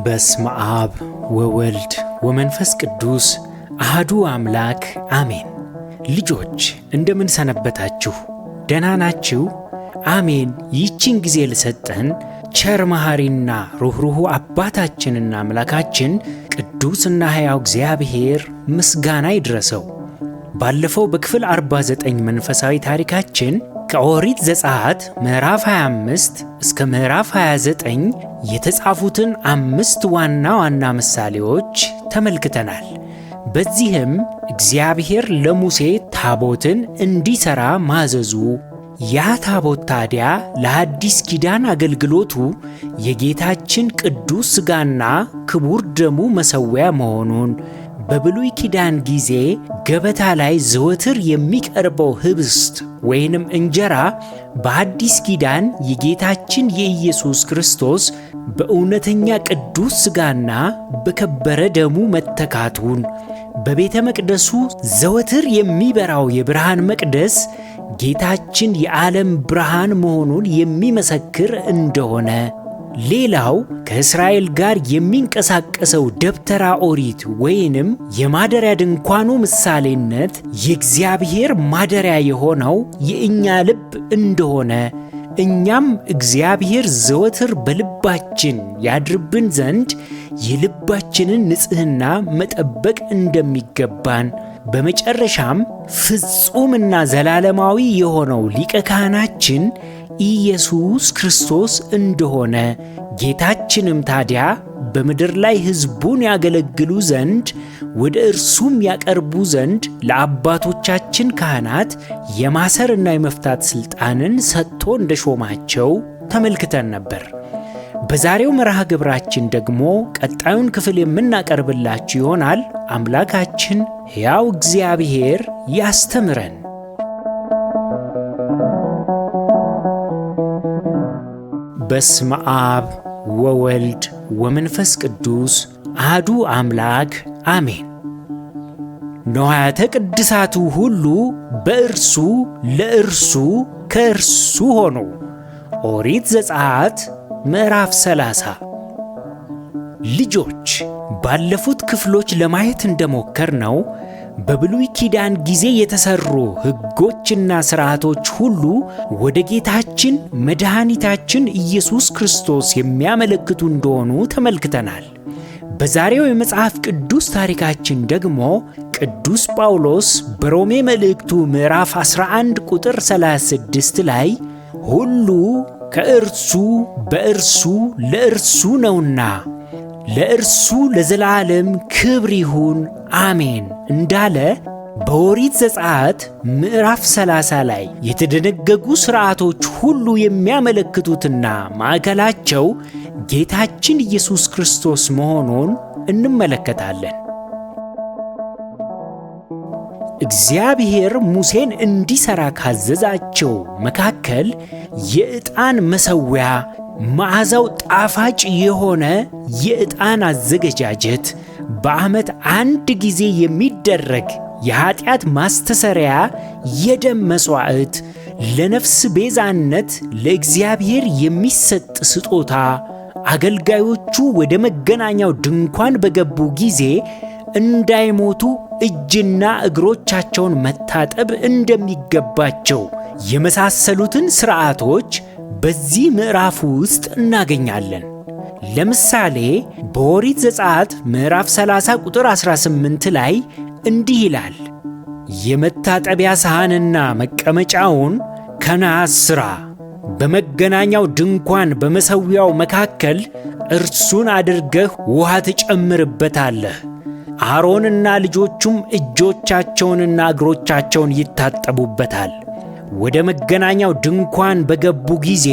በስመ አብ ወወልድ ወመንፈስ ቅዱስ አሐዱ አምላክ አሜን። ልጆች እንደምን ሰነበታችሁ? ደህና ናችሁ? አሜን። ይህችን ጊዜ ለሰጠን ቸር መሐሪና ሩህሩህ አባታችንና አምላካችን ቅዱስና ሕያው እግዚአብሔር ምስጋና ይድረሰው። ባለፈው በክፍል 49 መንፈሳዊ ታሪካችን ከኦሪት ዘጸአት ምዕራፍ 25 እስከ ምዕራፍ 29 የተጻፉትን 5 ዋና ዋና ምሳሌዎች ተመልክተናል። በዚህም እግዚአብሔር ለሙሴ ታቦትን እንዲሠራ ማዘዙ፣ ያ ታቦት ታዲያ ለአዲስ ኪዳን አገልግሎቱ የጌታችን ቅዱስ ሥጋና ክቡር ደሙ መሠዊያ መሆኑን፣ በብሉይ ኪዳን ጊዜ ገበታ ላይ ዘወትር የሚቀርበው ኅብስት ወይንም እንጀራ በአዲስ ኪዳን የጌታችን የኢየሱስ ክርስቶስ በእውነተኛ ቅዱስ ሥጋና በከበረ ደሙ መተካቱን፣ በቤተ መቅደሱ ዘወትር የሚበራው የብርሃን መቅደስ ጌታችን የዓለም ብርሃን መሆኑን የሚመሰክር እንደሆነ፣ ሌላው ከእስራኤል ጋር የሚንቀሳቀሰው ደብተራ ኦሪት ወይንም የማደሪያ ድንኳኑ ምሳሌነት የእግዚአብሔር ማደሪያ የሆነው የእኛ ልብ እንደሆነ፣ እኛም እግዚአብሔር ዘወትር በልባችን ያድርብን ዘንድ የልባችንን ንጽሕና መጠበቅ እንደሚገባን፣ በመጨረሻም ፍጹምና ዘላለማዊ የሆነው ሊቀ ካህናችን ኢየሱስ ክርስቶስ እንደሆነ፣ ጌታችንም ታዲያ በምድር ላይ ሕዝቡን ያገለግሉ ዘንድ ወደ እርሱም ያቀርቡ ዘንድ ለአባቶቻችን ካህናት የማሰርና የመፍታት ሥልጣንን ሰጥቶ እንደሾማቸው ተመልክተን ነበር። በዛሬው መርሃ ግብራችን ደግሞ ቀጣዩን ክፍል የምናቀርብላችሁ ይሆናል። አምላካችን ሕያው እግዚአብሔር ያስተምረን። በስመ አብ ወወልድ ወመንፈስ ቅዱስ አሐዱ አምላክ አሜን። ንዋያተ ቅድሳቱ ሁሉ በእርሱ ለእርሱ ከእርሱ ሆኑ። ኦሪት ዘጸአት ምዕራፍ 30። ልጆች ባለፉት ክፍሎች ለማየት እንደሞከርነው በብሉይ ኪዳን ጊዜ የተሰሩ ሕጎችና ሥርዓቶች ሁሉ ወደ ጌታችን መድኃኒታችን ኢየሱስ ክርስቶስ የሚያመለክቱ እንደሆኑ ተመልክተናል። በዛሬው የመጽሐፍ ቅዱስ ታሪካችን ደግሞ ቅዱስ ጳውሎስ በሮሜ መልእክቱ ምዕራፍ 11 ቁጥር 36 ላይ ሁሉ ከእርሱ በእርሱ ለእርሱ ነውና ለእርሱ ለዘላለም ክብር ይሁን አሜን እንዳለ በኦሪት ዘጸአት ምዕራፍ 30 ላይ የተደነገጉ ሥርዓቶች ሁሉ የሚያመለክቱትና ማዕከላቸው ጌታችን ኢየሱስ ክርስቶስ መሆኑን እንመለከታለን። እግዚአብሔር ሙሴን እንዲሠራ ካዘዛቸው መካከል የዕጣን መሠዊያ፣ መዓዛው ጣፋጭ የሆነ የዕጣን አዘገጃጀት፣ በዓመት አንድ ጊዜ የሚደረግ የኀጢአት ማስተሰሪያ የደም መሥዋዕት፣ ለነፍስ ቤዛነት ለእግዚአብሔር የሚሰጥ ስጦታ፣ አገልጋዮቹ ወደ መገናኛው ድንኳን በገቡ ጊዜ እንዳይሞቱ እጅና እግሮቻቸውን መታጠብ እንደሚገባቸው የመሳሰሉትን ሥርዓቶች በዚህ ምዕራፍ ውስጥ እናገኛለን። ለምሳሌ በኦሪት ዘጸአት ምዕራፍ 30 ቁጥር 18 ላይ እንዲህ ይላል፣ የመታጠቢያ ሰሃንና መቀመጫውን ከነሐስ ሥራ፣ በመገናኛው ድንኳን በመሠዊያው መካከል እርሱን አድርገህ ውሃ ትጨምርበታለህ። አሮንና ልጆቹም እጆቻቸውንና እግሮቻቸውን ይታጠቡበታል። ወደ መገናኛው ድንኳን በገቡ ጊዜ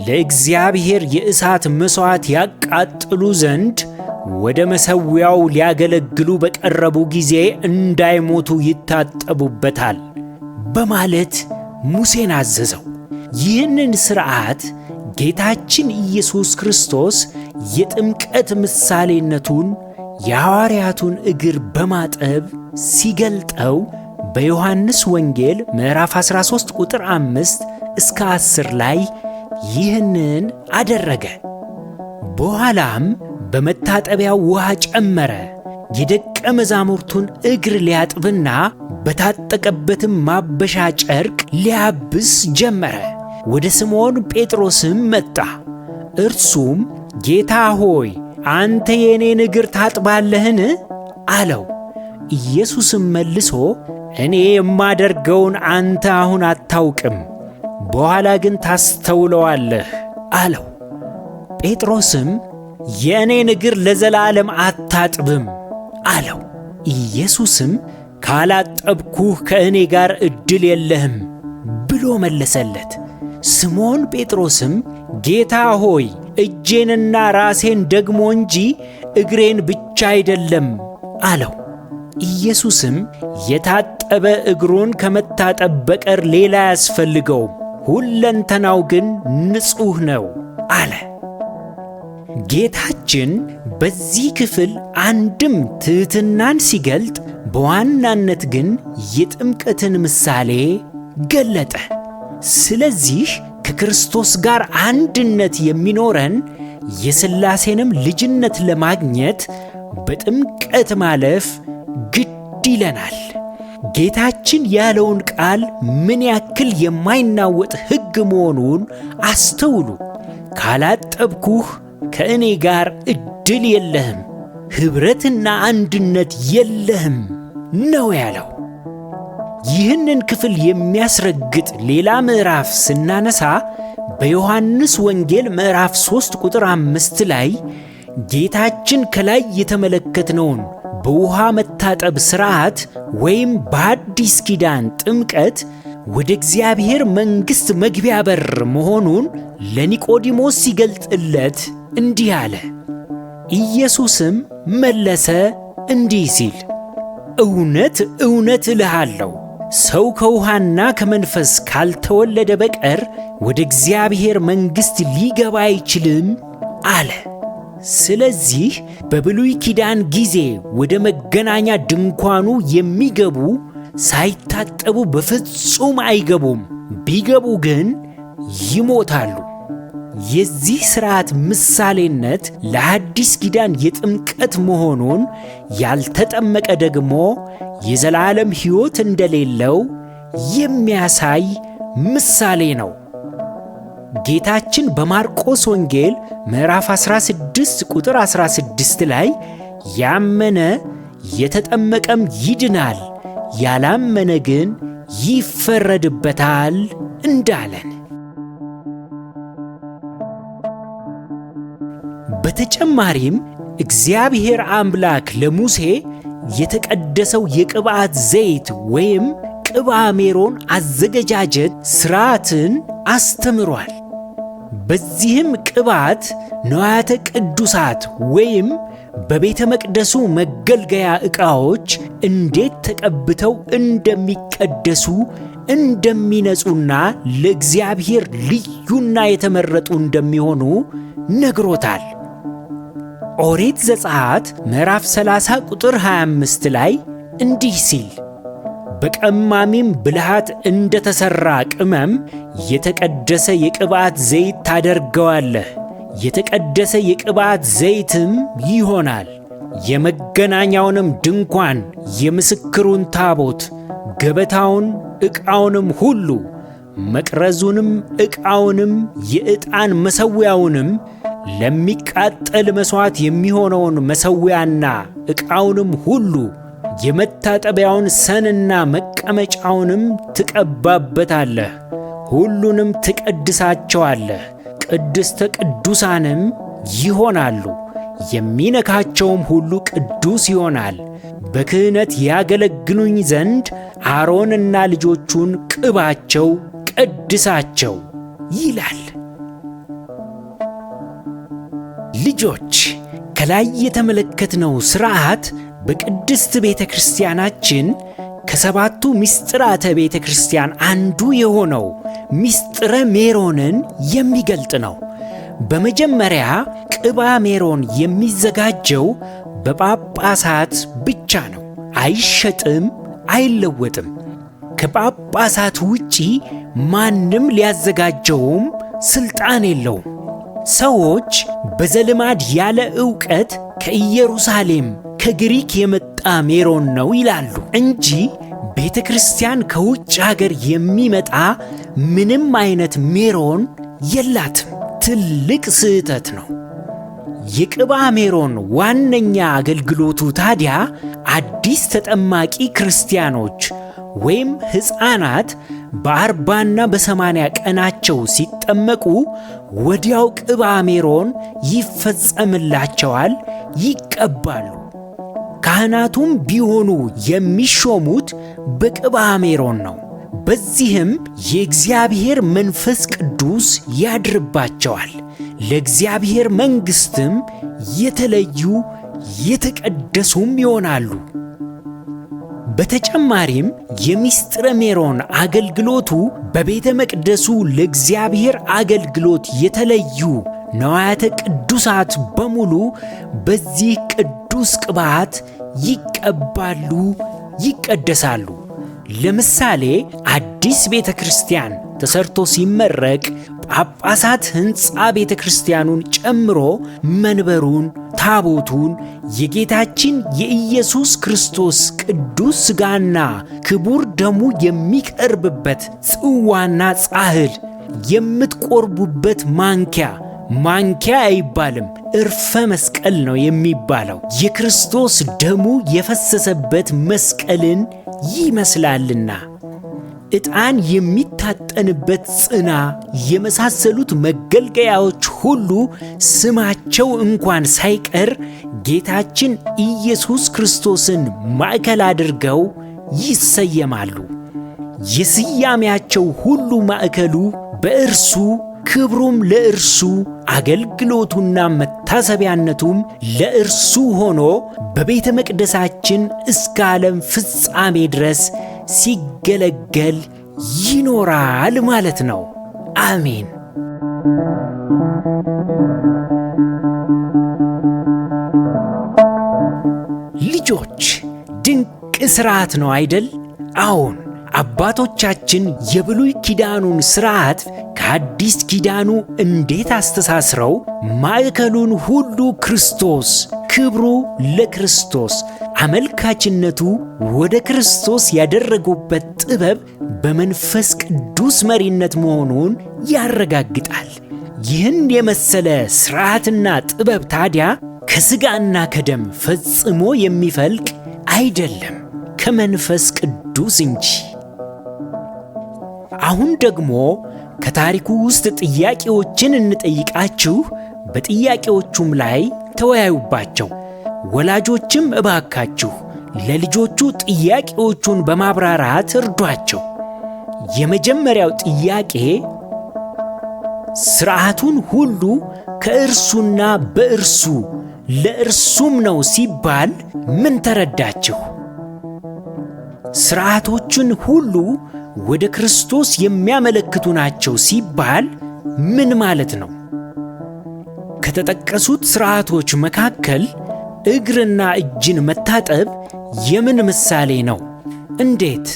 ለእግዚአብሔር የእሳት መሥዋዕት ያቃጥሉ ዘንድ ወደ መሠዊያው ሊያገለግሉ በቀረቡ ጊዜ እንዳይሞቱ ይታጠቡበታል በማለት ሙሴን አዘዘው። ይህንን ሥርዓት ጌታችን ኢየሱስ ክርስቶስ የጥምቀት ምሳሌነቱን የሐዋርያቱን እግር በማጠብ ሲገልጠው በዮሐንስ ወንጌል ምዕራፍ 13 ቁጥር 5 እስከ 10 ላይ ይህንን አደረገ። በኋላም በመታጠቢያው ውሃ ጨመረ። የደቀ መዛሙርቱን እግር ሊያጥብና በታጠቀበትም ማበሻ ጨርቅ ሊያብስ ጀመረ። ወደ ስምዖን ጴጥሮስም መጣ። እርሱም ጌታ ሆይ አንተ የኔን እግር ታጥባለህን? አለው። ኢየሱስም መልሶ እኔ የማደርገውን አንተ አሁን አታውቅም፣ በኋላ ግን ታስተውለዋለህ አለው። ጴጥሮስም የእኔን እግር ለዘላለም አታጥብም አለው። ኢየሱስም ካላጠብኩህ ከእኔ ጋር ዕድል የለህም ብሎ መለሰለት። ስምዖን ጴጥሮስም ጌታ ሆይ እጄንና ራሴን ደግሞ እንጂ እግሬን ብቻ አይደለም አለው። ኢየሱስም የታጠበ እግሩን ከመታጠብ በቀር ሌላ አያስፈልገውም፣ ሁለንተናው ግን ንጹሕ ነው አለ። ጌታችን በዚህ ክፍል አንድም ትሕትናን ሲገልጥ፣ በዋናነት ግን የጥምቀትን ምሳሌ ገለጠ። ስለዚህ ከክርስቶስ ጋር አንድነት የሚኖረን የሥላሴንም ልጅነት ለማግኘት በጥምቀት ማለፍ ግድ ይለናል። ጌታችን ያለውን ቃል ምን ያክል የማይናወጥ ሕግ መሆኑን አስተውሉ። ካላጠብኩህ ከእኔ ጋር ዕድል የለህም፣ ኅብረትና አንድነት የለህም ነው ያለው። ይህንን ክፍል የሚያስረግጥ ሌላ ምዕራፍ ስናነሳ በዮሐንስ ወንጌል ምዕራፍ 3 ቁጥር 5 ላይ ጌታችን ከላይ የተመለከትነውን በውሃ መታጠብ ሥርዓት ወይም በአዲስ ኪዳን ጥምቀት ወደ እግዚአብሔር መንግሥት መግቢያ በር መሆኑን ለኒቆዲሞስ ሲገልጥለት እንዲህ አለ። ኢየሱስም መለሰ እንዲህ ሲል እውነት እውነት እልሃለሁ ሰው ከውሃና ከመንፈስ ካልተወለደ በቀር ወደ እግዚአብሔር መንግሥት ሊገባ አይችልም አለ። ስለዚህ በብሉይ ኪዳን ጊዜ ወደ መገናኛ ድንኳኑ የሚገቡ ሳይታጠቡ በፍጹም አይገቡም፣ ቢገቡ ግን ይሞታሉ። የዚህ ሥርዓት ምሳሌነት ለአዲስ ኪዳን የጥምቀት መሆኑን ያልተጠመቀ ደግሞ የዘላለም ሕይወት እንደሌለው የሚያሳይ ምሳሌ ነው። ጌታችን በማርቆስ ወንጌል ምዕራፍ 16 ቁጥር 16 ላይ ያመነ የተጠመቀም ይድናል፣ ያላመነ ግን ይፈረድበታል እንዳለን፣ በተጨማሪም እግዚአብሔር አምላክ ለሙሴ የተቀደሰው የቅብዓት ዘይት ወይም ቅብዓ ሜሮን አዘገጃጀት ሥርዓትን አስተምሯል። በዚህም ቅባት ንዋያተ ቅዱሳት ወይም በቤተ መቅደሱ መገልገያ ዕቃዎች እንዴት ተቀብተው እንደሚቀደሱ እንደሚነጹና ለእግዚአብሔር ልዩና የተመረጡ እንደሚሆኑ ነግሮታል። ኦሪት ዘጸአት ምዕራፍ 30 ቁጥር 25 ላይ እንዲህ ሲል በቀማሚም ብልሃት እንደ ተሠራ ቅመም የተቀደሰ የቅብዓት ዘይት ታደርገዋለህ፣ የተቀደሰ የቅብዓት ዘይትም ይሆናል። የመገናኛውንም ድንኳን፣ የምስክሩን ታቦት፣ ገበታውን፣ ዕቃውንም ሁሉ፣ መቅረዙንም፣ ዕቃውንም፣ የዕጣን መሠዊያውንም፣ ለሚቃጠል መሥዋዕት የሚሆነውን መሠዊያና ዕቃውንም ሁሉ፣ የመታጠቢያውን ሰንና መቀመጫውንም ትቀባበታለህ። ሁሉንም ትቀድሳቸዋለህ፣ ቅድስተ ቅዱሳንም ይሆናሉ። የሚነካቸውም ሁሉ ቅዱስ ይሆናል። በክህነት ያገለግሉኝ ዘንድ አሮንና ልጆቹን ቅባቸው፣ ቀድሳቸው ይላል። ልጆች ከላይ የተመለከትነው ሥርዓት በቅድስት ቤተ ክርስቲያናችን ከሰባቱ ምስጢራተ ቤተ ክርስቲያን አንዱ የሆነው ምስጢረ ሜሮንን የሚገልጥ ነው። በመጀመሪያ ቅባ ሜሮን የሚዘጋጀው በጳጳሳት ብቻ ነው። አይሸጥም፣ አይለወጥም። ከጳጳሳት ውጪ ማንም ሊያዘጋጀውም ስልጣን የለውም። ሰዎች በዘልማድ ያለ ዕውቀት ከኢየሩሳሌም ከግሪክ የመጣ ሜሮን ነው ይላሉ እንጂ ቤተ ክርስቲያን ከውጭ ሀገር የሚመጣ ምንም አይነት ሜሮን የላትም። ትልቅ ስህተት ነው። የቅባ ሜሮን ዋነኛ አገልግሎቱ ታዲያ አዲስ ተጠማቂ ክርስቲያኖች ወይም ሕፃናት በ40ና በ80 ቀናቸው ሲጠመቁ ወዲያው ቅባ ሜሮን ይፈጸምላቸዋል፣ ይቀባሉ። ካህናቱም ቢሆኑ የሚሾሙት በቅባ ሜሮን ነው። በዚህም የእግዚአብሔር መንፈስ ቅዱስ ያድርባቸዋል። ለእግዚአብሔር መንግሥትም የተለዩ የተቀደሱም ይሆናሉ። በተጨማሪም የምስጢረ ሜሮን አገልግሎቱ በቤተ መቅደሱ ለእግዚአብሔር አገልግሎት የተለዩ ነዋያተ ቅዱሳት በሙሉ በዚህ ቅዱስ ቅባት ይቀባሉ፣ ይቀደሳሉ። ለምሳሌ አዲስ ቤተ ክርስቲያን ተሰርቶ ሲመረቅ ጳጳሳት ሕንፃ ቤተ ክርስቲያኑን ጨምሮ መንበሩን፣ ታቦቱን፣ የጌታችን የኢየሱስ ክርስቶስ ቅዱስ ሥጋና ክቡር ደሙ የሚቀርብበት ጽዋና ጻሕል፣ የምትቆርቡበት ማንኪያ አይባልም፣ ዕርፈ መስቀል ነው የሚባለው። የክርስቶስ ደሙ የፈሰሰበት መስቀልን ይመስላልና ዕጣን የሚታጠንበት ጽና የመሳሰሉት መገልገያዎች ሁሉ ስማቸው እንኳን ሳይቀር ጌታችን ኢየሱስ ክርስቶስን ማዕከል አድርገው ይሰየማሉ። የስያሜያቸው ሁሉ ማዕከሉ በእርሱ፣ ክብሩም ለእርሱ፣ አገልግሎቱና መታሰቢያነቱም ለእርሱ ሆኖ በቤተ መቅደሳችን እስከ ዓለም ፍጻሜ ድረስ ሲገለገል ይኖራል ማለት ነው። አሜን። ልጆች፣ ድንቅ ሥርዓት ነው አይደል? አዎን። አባቶቻችን የብሉይ ኪዳኑን ሥርዓት ከአዲስ ኪዳኑ እንዴት አስተሳስረው ማዕከሉን ሁሉ ክርስቶስ፣ ክብሩ ለክርስቶስ፣ አመልካችነቱ ወደ ክርስቶስ ያደረጉበት ጥበብ በመንፈስ ቅዱስ መሪነት መሆኑን ያረጋግጣል። ይህን የመሰለ ሥርዓትና ጥበብ ታዲያ ከሥጋና ከደም ፈጽሞ የሚፈልቅ አይደለም፣ ከመንፈስ ቅዱስ እንጂ። አሁን ደግሞ ከታሪኩ ውስጥ ጥያቄዎችን እንጠይቃችሁ፣ በጥያቄዎቹም ላይ ተወያዩባቸው። ወላጆችም እባካችሁ ለልጆቹ ጥያቄዎቹን በማብራራት እርዷቸው። የመጀመሪያው ጥያቄ ሥርዓቱን ሁሉ ከእርሱና በእርሱ ለእርሱም ነው ሲባል ምን ተረዳችሁ? ሥርዓቶችን ሁሉ ወደ ክርስቶስ የሚያመለክቱ ናቸው ሲባል ምን ማለት ነው? ከተጠቀሱት ሥርዓቶች መካከል እግርና እጅን መታጠብ የምን ምሳሌ ነው? እንዴት?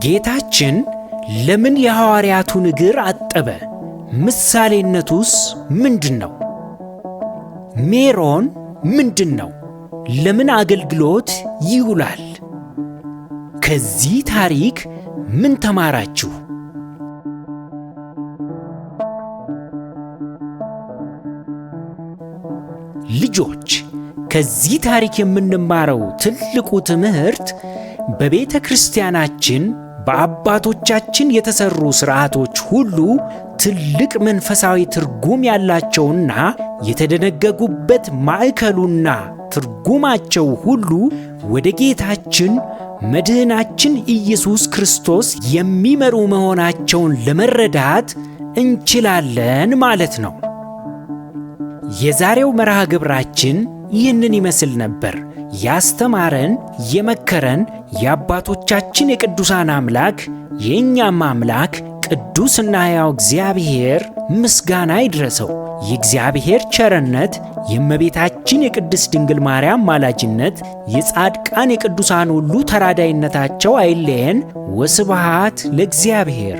ጌታችን ለምን የሐዋርያቱን እግር አጠበ? ምሳሌነቱስ ምንድን ነው? ሜሮን ምንድን ነው? ለምን አገልግሎት ይውላል? ከዚህ ታሪክ ምን ተማራችሁ? ልጆች፣ ከዚህ ታሪክ የምንማረው ትልቁ ትምህርት በቤተ ክርስቲያናችን በአባቶቻችን የተሰሩ ሥርዓቶች ሁሉ ትልቅ መንፈሳዊ ትርጉም ያላቸውና የተደነገጉበት ማዕከሉና ትርጉማቸው ሁሉ ወደ ጌታችን መድህናችን ኢየሱስ ክርስቶስ የሚመሩ መሆናቸውን ለመረዳት እንችላለን ማለት ነው። የዛሬው መርሃ ግብራችን ይህንን ይመስል ነበር። ያስተማረን የመከረን የአባቶቻችን የቅዱሳን አምላክ የእኛም አምላክ ቅዱስና ሕያው እግዚአብሔር ምስጋና ይድረሰው። የእግዚአብሔር ቸርነት፣ የእመቤታችን የቅድስት ድንግል ማርያም ማላጅነት፣ የጻድቃን የቅዱሳን ሁሉ ተራዳይነታቸው አይለየን። ወስብሐት ለእግዚአብሔር።